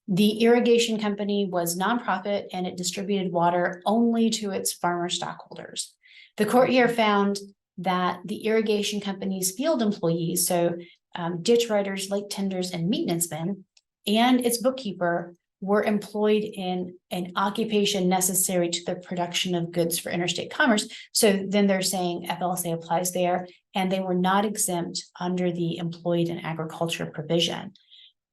The irrigation company was nonprofit and it distributed water only to its farmer stockholders. The court here found that the irrigation company's field employees, so ditch riders, lake tenders, and maintenance men, and its bookkeeper were employed in an occupation necessary to the production of goods for interstate commerce. So then they're saying FLSA applies there, and they were not exempt under the employed in agriculture provision.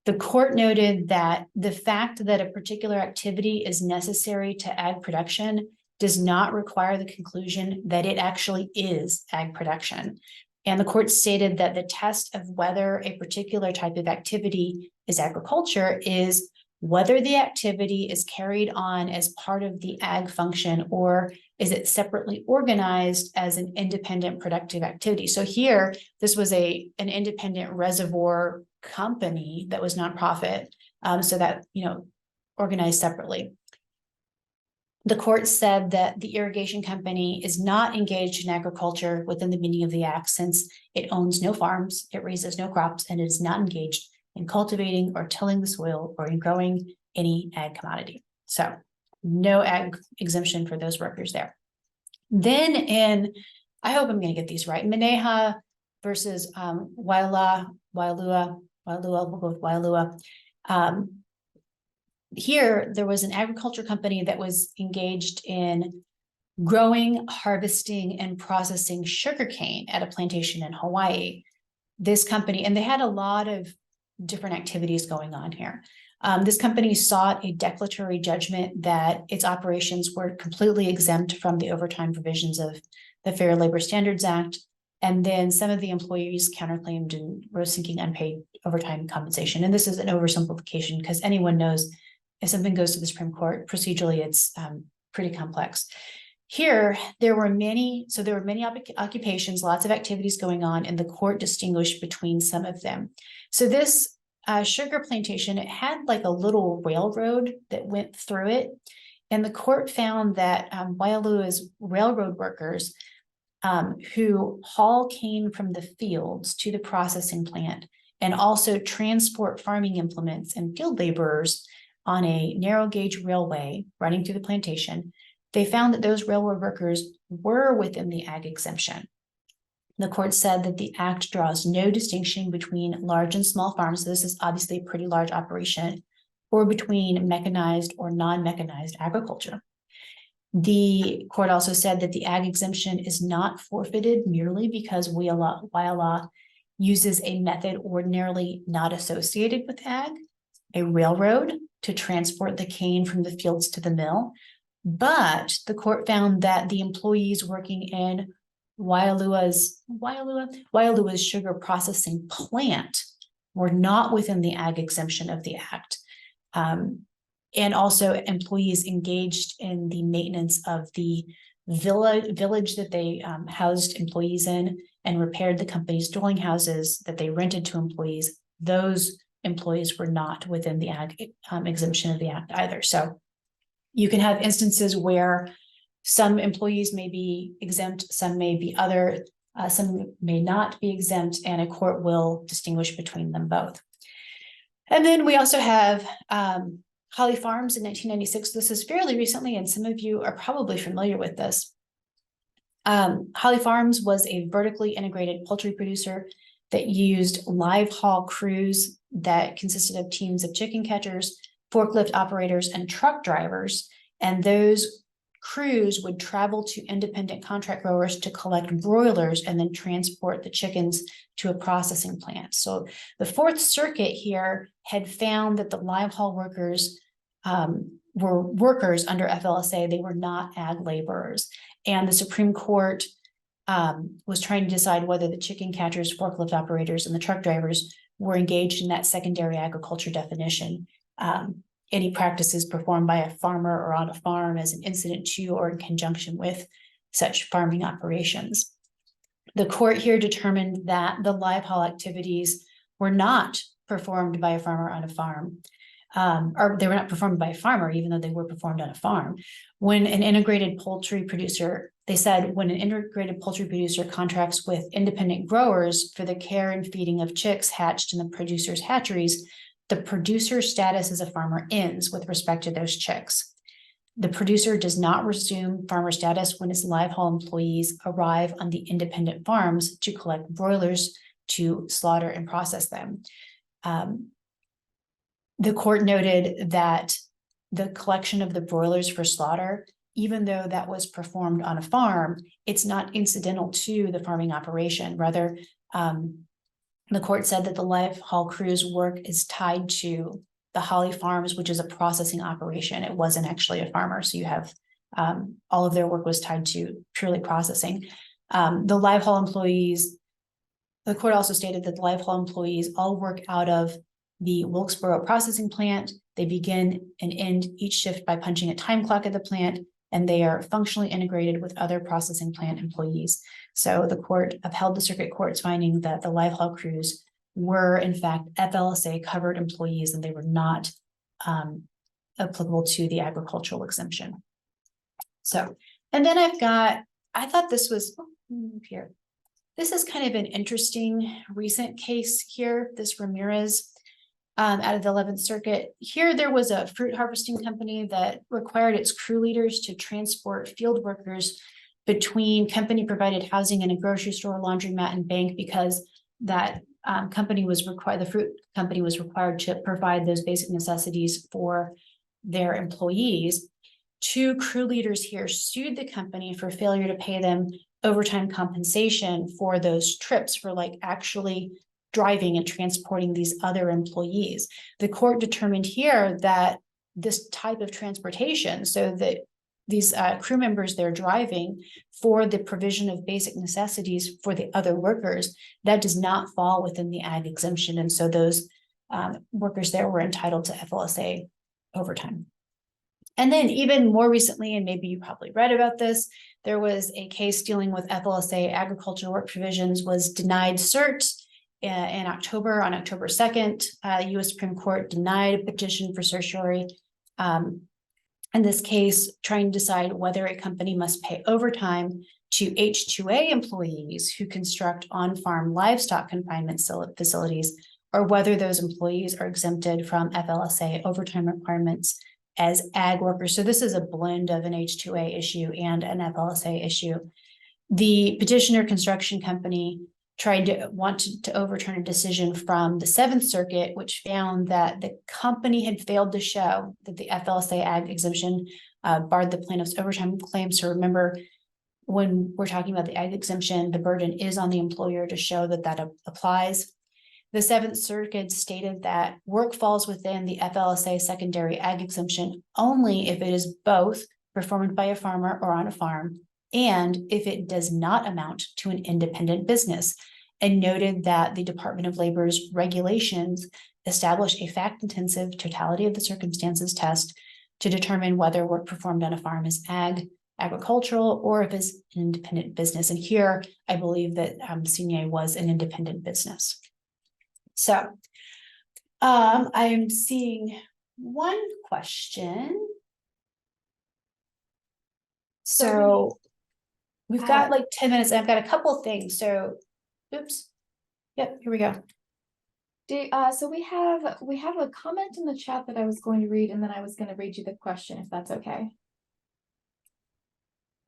The court noted that the fact that a particular activity is necessary to ag production does not require the conclusion that it actually is ag production. And the court stated that the test of whether a particular type of activity is agriculture is whether the activity is carried on as part of the ag function or is it separately organized as an independent productive activity. So here, this was an independent reservoir company that was nonprofit, so that, organized separately. The court said that the irrigation company is not engaged in agriculture within the meaning of the act, since it owns no farms, it raises no crops, and it is not engaged in cultivating or tilling the soil or in growing any ag commodity. So no ag exemption for those workers there. Then I hope I'm going to get these right, Mineha versus Wailua, we'll go with Wailua. Here, there was an agriculture company that was engaged in growing, harvesting, and processing sugarcane at a plantation in Hawaii. This company, and they had a lot of different activities going on here. This company sought a declaratory judgment that its operations were completely exempt from the overtime provisions of the Fair Labor Standards Act. And then some of the employees counterclaimed and were seeking unpaid overtime compensation. And this is an oversimplification because anyone knows if something goes to the Supreme Court, procedurally, it's pretty complex. Here, there were many occupations, lots of activities going on, and the court distinguished between some of them. So this sugar plantation, it had like a little railroad that went through it. And the court found that Waialua's railroad workers who haul cane from the fields to the processing plant and also transport farming implements and field laborers on a narrow gauge railway running through the plantation, they found that those railroad workers were within the ag exemption. The court said that the act draws no distinction between large and small farms. So this is obviously a pretty large operation, or between mechanized or non-mechanized agriculture. The court also said that the ag exemption is not forfeited merely because Waialua uses a method ordinarily not associated with ag, a railroad, to transport the cane from the fields to the mill. But the court found that the employees working in Waialua's sugar processing plant were not within the ag exemption of the act. And also employees engaged in the maintenance of the village that they housed employees in and repaired the company's dwelling houses that they rented to employees. Those employees were not within the ag exemption of the act either. So you can have instances where some employees may be exempt, some may be some may not be exempt, and a court will distinguish between them both. And then we also have Holly Farms in 1996. This is fairly recently, and some of you are probably familiar with this. Holly Farms was a vertically integrated poultry producer that used live haul crews that consisted of teams of chicken catchers, forklift operators, and truck drivers. And those crews would travel to independent contract growers to collect broilers and then transport the chickens to a processing plant. So the Fourth Circuit here had found that the live haul workers were workers under FLSA. They were not ag laborers. And the Supreme Court was trying to decide whether the chicken catchers, forklift operators, and the truck drivers were engaged in that secondary agriculture definition. Any practices performed by a farmer or on a farm as an incident to or in conjunction with such farming operations. The court here determined that the live haul activities were not performed by a farmer on a farm. or they were not performed by a farmer, even though they were performed on a farm. When an integrated poultry producer, they said, when an integrated poultry producer contracts with independent growers for the care and feeding of chicks hatched in the producer's hatcheries, the producer's status as a farmer ends with respect to those chicks. The producer does not resume farmer status when its live haul employees arrive on the independent farms to collect broilers to slaughter and process them. The court noted that the collection of the broilers for slaughter, even though that was performed on a farm, it's not incidental to the farming operation. Rather, the court said that the live haul crew's work is tied to the Holly Farms, which is a processing operation. It wasn't actually a farmer. So you have all of their work was tied to purely processing. The live haul employees, the court also stated that the live haul employees all work out of the Wilkesboro processing plant. They begin and end each shift by punching a time clock at the plant, and they are functionally integrated with other processing plant employees. So the court upheld the circuit court's finding that the live haul crews were in fact FLSA covered employees, and they were not applicable to the agricultural exemption. So, and then I thought this was here. This is kind of an interesting recent case here, this Ramirez out of the 11th Circuit. Here, there was a fruit harvesting company that required its crew leaders to transport field workers between company provided housing and a grocery store, laundromat, and bank, because that company was required, the fruit company was required to provide those basic necessities for their employees. Two crew leaders here sued the company for failure to pay them overtime compensation for those trips, for like actually driving and transporting these other employees. The court determined here that this type of transportation, so that these crew members, they're driving for the provision of basic necessities for the other workers, that does not fall within the ag exemption. And so those workers there were entitled to FLSA overtime. And then even more recently, and maybe you probably read about this, there was a case dealing with FLSA agricultural work provisions was denied cert in October. On October 2nd, the U.S. Supreme Court denied a petition for certiorari. In this case, trying to decide whether a company must pay overtime to H-2A employees who construct on-farm livestock confinement facilities, or whether those employees are exempted from FLSA overtime requirements as ag workers. So this is a blend of an H-2A issue and an FLSA issue. The petitioner construction company tried to overturn a decision from the 7th Circuit, which found that the company had failed to show that the FLSA ag exemption barred the plaintiff's overtime claims. So remember, when we're talking about the ag exemption, the burden is on the employer to show that that applies. The 7th Circuit stated that work falls within the FLSA secondary ag exemption only if it is both performed by a farmer or on a farm, and if it does not amount to an independent business, and noted that the Department of Labor's regulations establish a fact-intensive totality of the circumstances test to determine whether work performed on a farm is agricultural, or if it's an independent business. And here, I believe that Senior was an independent business. So I am seeing one question. So we've got like 10 minutes, and I've got a couple things. So, oops. Yep, here we go. So we have a comment in the chat that I was going to read, and then I was going to read you the question, if that's okay.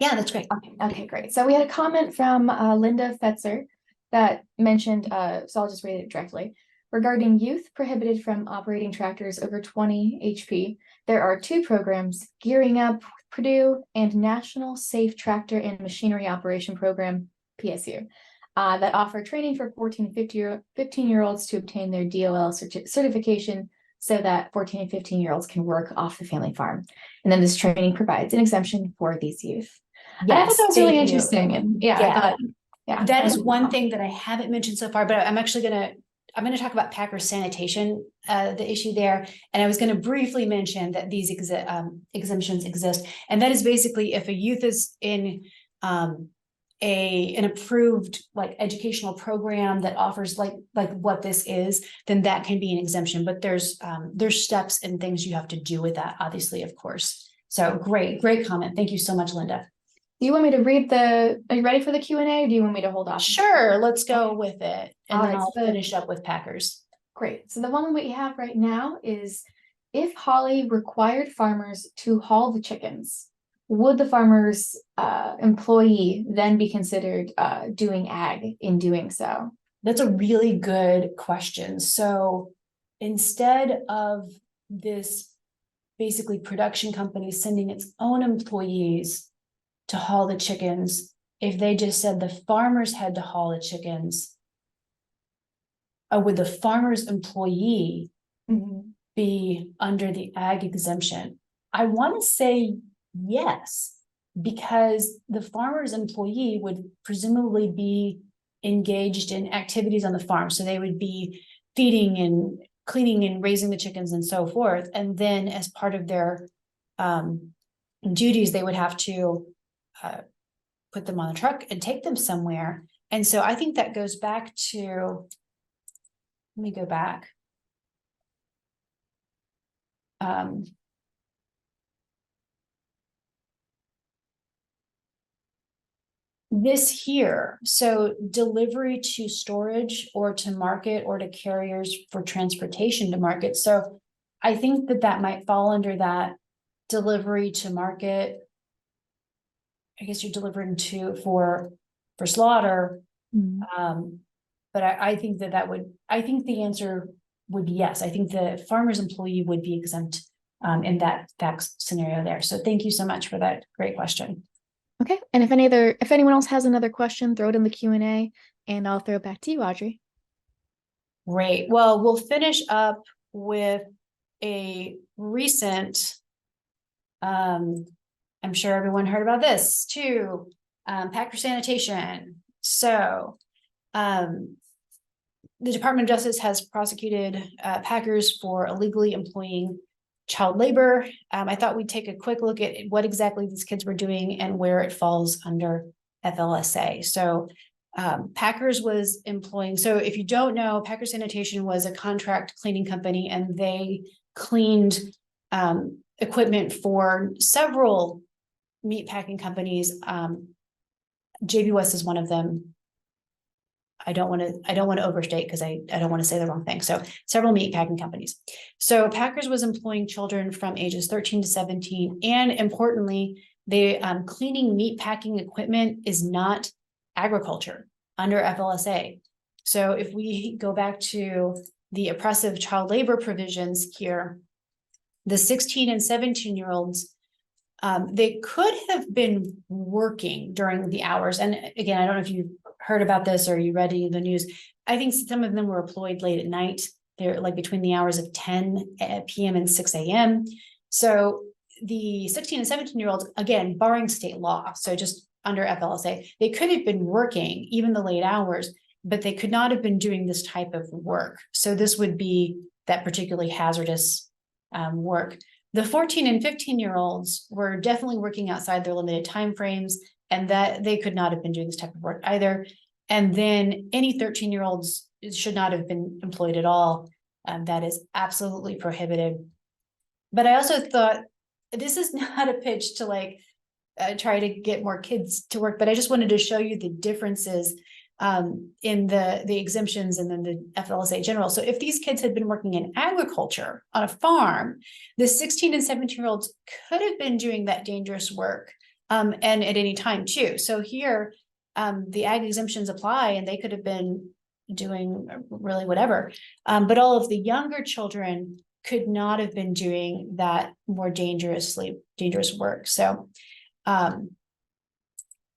Yeah, that's great. Okay, great. So we had a comment from Linda Fetzer that mentioned, so I'll just read it directly. Regarding youth prohibited from operating tractors over 20 HP, there are two programs, Gearing Up Purdue and National Safe Tractor and Machinery Operation Program, PSU, that offer training for 14 and 15-year-olds to obtain their DOL certification so that 14 and 15-year-olds can work off the family farm. And then this training provides an exemption for these youth. Yes, I thought that was really interesting. And I thought, that is one thing that I haven't mentioned so far, but I'm actually I'm going to talk about Packer Sanitation, the issue there. And I was going to briefly mention that these exemptions exist. And that is basically if a youth is in an approved like educational program that offers like what this is, then that can be an exemption. But there's steps and things you have to do with that, obviously, of course. So great comment. Thank you so much, Linda. Do you want me to read are you ready for the Q&A, or do you want me to hold off? Sure, let's go with it. And then right, I'll finish up with Packers. Great. So the one we have right now is, if Holly required farmers to haul the chickens, would the farmer's employee then be considered doing ag in doing so? That's a really good question. So instead of this basically production company sending its own employees to haul the chickens, if they just said the farmers had to haul the chickens, would the farmer's employee be under the ag exemption? I want to say yes, because the farmer's employee would presumably be engaged in activities on the farm. So they would be feeding and cleaning and raising the chickens and so forth. And then as part of their duties, they would have to put them on the truck and take them somewhere. And so I think that goes back to, let me go back. This here, so delivery to storage or to market or to carriers for transportation to market. So I think that might fall under that delivery to market. I guess you're delivering for slaughter. But I think I think the answer would be yes. I think the farmer's employee would be exempt in that scenario there. So thank you so much for that great question. Okay, and if anyone else has another question, throw it in the Q&A, and I'll throw it back to you, Audrey. Great. Well, we'll finish up with a recent, I'm sure everyone heard about this too, Packer Sanitation. So the Department of Justice has prosecuted Packers for illegally employing child labor. I thought we'd take a quick look at what exactly these kids were doing and where it falls under FLSA. So Packers was employing, so if you don't know, Packer Sanitation was a contract cleaning company, and they cleaned equipment for several meat packing companies. JB West is one of them. I don't want to overstate because I don't want to say the wrong thing. So several meat packing companies. So Packers was employing children from ages 13 to 17. And importantly, they cleaning meat packing equipment is not agriculture under FLSA. So if we go back to the oppressive child labor provisions here, the 16 and 17-year-olds, they could have been working during the hours. And again, I don't know if you heard about this or you read the news. I think some of them were employed late at night. They're like between the hours of 10 p.m. and 6 a.m. So the 16 and 17-year-olds, again, barring state law, so just under FLSA, they could have been working even the late hours, but they could not have been doing this type of work. So this would be that particularly hazardous work. The 14 and 15-year-olds were definitely working outside their limited timeframes, and that they could not have been doing this type of work either. And then any 13-year-olds should not have been employed at all. That is absolutely prohibited. But I also thought this is not a pitch to like try to get more kids to work, but I just wanted to show you the differences in the exemptions and then the FLSA general. So if these kids had been working in agriculture on a farm, the 16 and 17-year-olds could have been doing that dangerous work and at any time too. So here, the ag exemptions apply, and they could have been doing really whatever. But all of the younger children could not have been doing that more dangerous work. So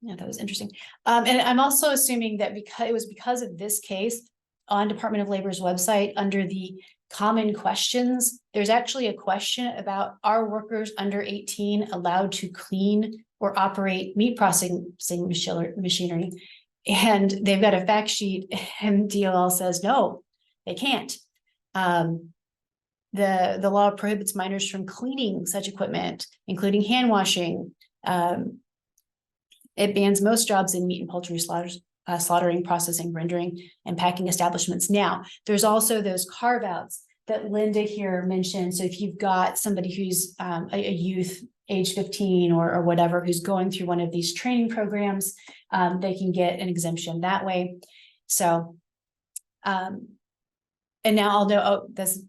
yeah, that was interesting. And I'm also assuming that because of this case on Department of Labor's website under the common questions, there's actually a question about, are workers under 18 allowed to clean or operate meat processing machinery? And they've got a fact sheet, and DOL says, no, they can't. The law prohibits minors from cleaning such equipment, including hand washing, It bans most jobs in meat and poultry slaughtering, processing, rendering, and packing establishments. Now, there's also those carve-outs that Linda here mentioned. So if you've got somebody who's a youth, age 15 or whatever, who's going through one of these training programs, they can get an exemption that way. So, and now I'll know, oh, that's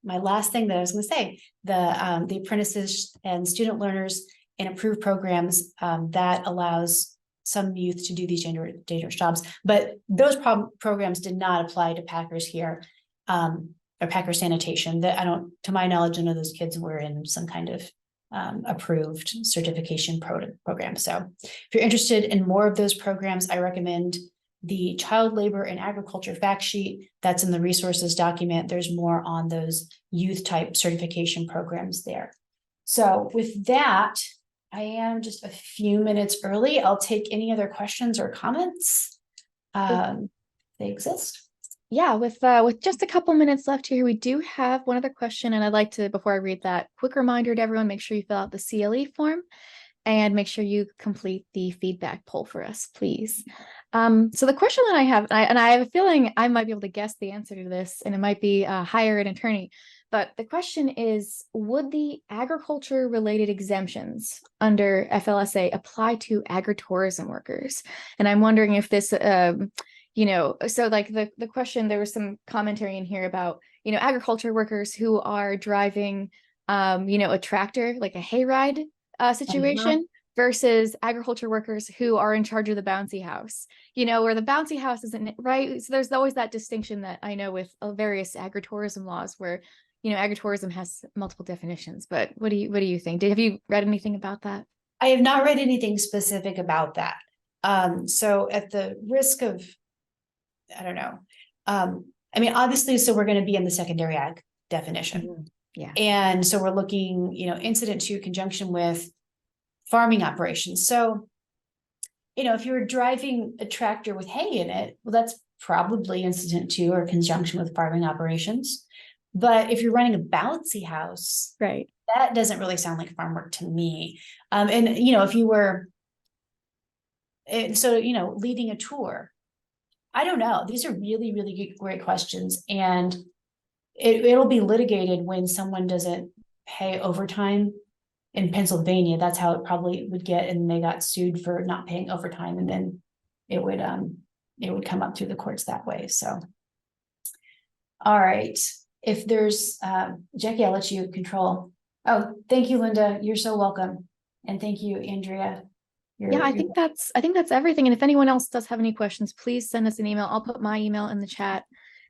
my last thing that I was going to say, the apprentices and student learners in approved programs, that allows some youth to do these dangerous jobs, but those programs did not apply to Packers here, or Packer Sanitation. That I don't, to my knowledge, none of those kids were in some kind of approved certification program. So if you're interested in more of those programs, I recommend the child labor and agriculture fact sheet that's in the resources document. There's more on those youth type certification programs there. So with that, I am just a few minutes early. I'll take any other questions or comments. They exist. Yeah, with just a couple minutes left here, we do have one other question, and I'd like to, before I read that, quick reminder to everyone, make sure you fill out the CLE form and make sure you complete the feedback poll for us, please. So the question that I have, and I have a feeling I might be able to guess the answer to this, and it might be hire an attorney, but the question is, would the agriculture-related exemptions under FLSA apply to agritourism workers? And I'm wondering if this, you know, so like the question, there was some commentary in here about, you know, agriculture workers who are driving, you know, a tractor, like a hayride situation, versus agriculture workers who are in charge of the bouncy house, you know, where the bouncy house isn't right. So there's always that distinction that I know with various agritourism laws where, you know, agritourism has multiple definitions. But what do you think? Have you read anything about that? I have not read anything specific about that. So at the risk of, I don't know. I mean, obviously, so we're going to be in the secondary ag definition. Mm-hmm. Yeah. And so we're looking, you know, incident to conjunction with farming operations. So, you know, if you were driving a tractor with hay in it, well, that's probably incident to or conjunction with farming operations. But if you're running a bouncy house, right, that doesn't really sound like farm work to me. And, you know, if you were, so, you know, leading a tour, I don't know. These are really, really great questions. And it'll be litigated when someone doesn't pay overtime in Pennsylvania. That's how it probably would get. And they got sued for not paying overtime. And then it would come up through the courts that way. So, all right. If there's, Jackie, I'll let you control. Oh, thank you, Linda. You're so welcome. And thank you, Andrea. I think that's everything. And if anyone else does have any questions, please send us an email. I'll put my email in the chat,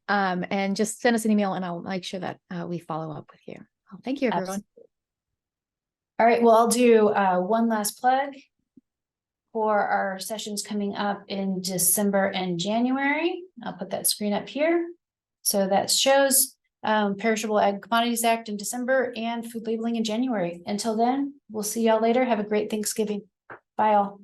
and just send us an email and I'll make sure that we follow up with you. Well, thank you, everyone. Absolutely. All right. Well, I'll do one last plug for our sessions coming up in December and January. I'll put that screen up here. So that shows Perishable Ag Commodities Act in December and food labeling in January. Until then, we'll see y'all later. Have a great Thanksgiving. Bye all.